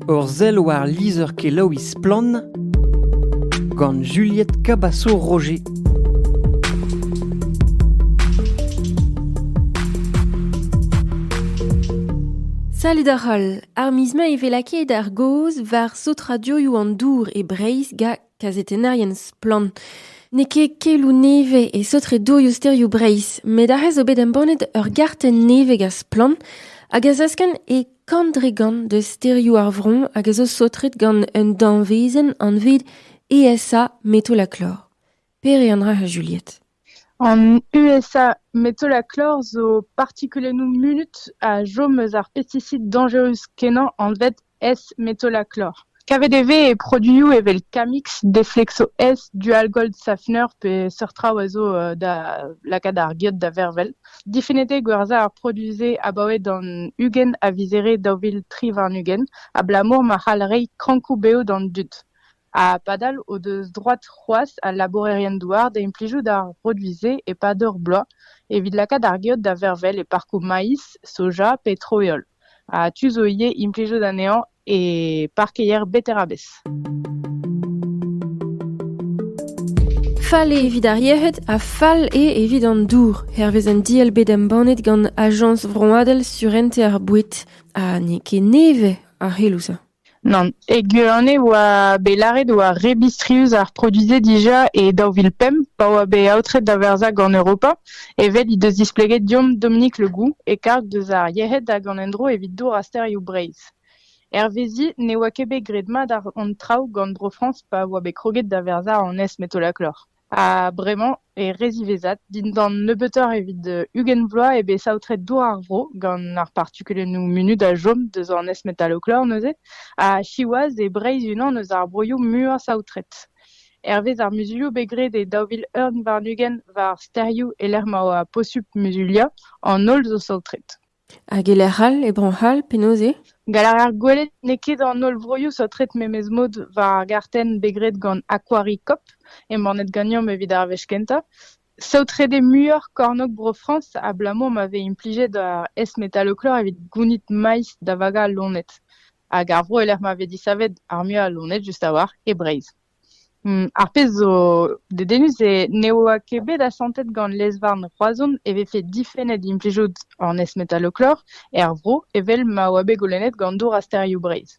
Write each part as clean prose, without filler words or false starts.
Ur zel war lizer ke Lois Plan gant Juliette Cabasso-Roger. Salut d'arhol, ar miz ma eve lakaet ar goz var sot radioioù an dour e Breizh ga kazetenarienz Plan. Ne ket kelou neve e sotre dourioù sterioù Breizh, met arrez o bet embannet ur garten neve gaz Plan, hag a zasken e kandregan de sterioù ar vron hag a zo sotret gant un danvezen an vid ESA métolachlore. Pere an dra a Juliette. En USA, métolachlore zo partikulennoù munut a jom eus ar pesticide dangereux kenan an vet S-métolachlore. KVDV e produioù evel Camix, Deflexo S, Dual-Gold Safner pe seurtra oazo da lakad ar giot da vervel. Difenete gwerza ar produize abaoe dan Ugen a vizere daouvil tri varn Ugen, a blamour ma c'halrei krankou beo dan dud. A padal o deus droat c'hoaz a laborerien douar da implijou da produize e pa d'ur bloaz, evit lakad ar giot da vervel e parkou maïs, soja, petroeol. A tu zo ivez implijou da nean e parkeier beterabez. Fall e evit ar yec'hed a fall e evit an dour. Hervez an diel bet embannet gant agence vroadel surente ar bouet. A ne ket neve ar helousa. Non, e gwerne oa be laret oa rebistrioù ar produize dija e daouvil pem, pa oa be aotret da verza gant Europa, evel i deus displeget diom Dominique Legout e karg deus ar yec'hed da gant endro evit dour a sterioù Breizh. Hervezi ne oa ket bet gred mat ar an traoù gant Bro France pa oa be kroget da verza an S-métolachlore. A bremañ e rezivezat, din d'an nebeutoc'h evit Ugen vloaz e be saotret dour ar vro gant ar partikulennoù munut a jom deus an S-métolachlore neuze, a chiouaz e Breizh unan eus ar broioù muiañ saotret. Hervez ar musulioù begret e daouvil urn varn Ugen var sterioù e l'er ma oa posup musulia an holl zo saotret. Hag e l'er c'hall e bran c'hall penoze? Galar ar gwelet ne ket an holl vroioù saotret memez mod var garten begret gant Aquaricop, embannet gagnam evit ar wech kenta. Saotret e muioc'h kornok Bro France a blamour ma vez implijet ar S-métolachlore evit gounit maïs da vaga al lonet. Hag ar vro e l'er ma vez disavet ar muiañ al lonet just a war e Breizh. Ar pezh zo dedenus e ne oa ket bet a santet gant lezvarn c'hoazon eve fet difennet implijout an S-métolachlore e ar vro evel ma oa bet golennet gant dour a sterioù Breizh.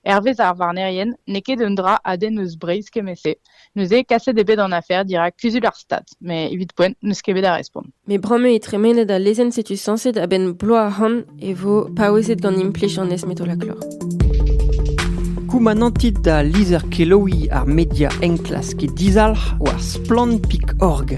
Hervez ar varnerien ne ket un dra aden eus Breizh kemese. Neuze kaset ebet an afer dira kuzul ar stad, me evit poent neus ket bet a respont. Me brame e tremenet a lezen setu sanset a ben bloaz a c'han e vo paouezet gant implij an S-métolachlore. Koumanantit da lizer keloui ar media enklas ket dizalc'h war splan.org.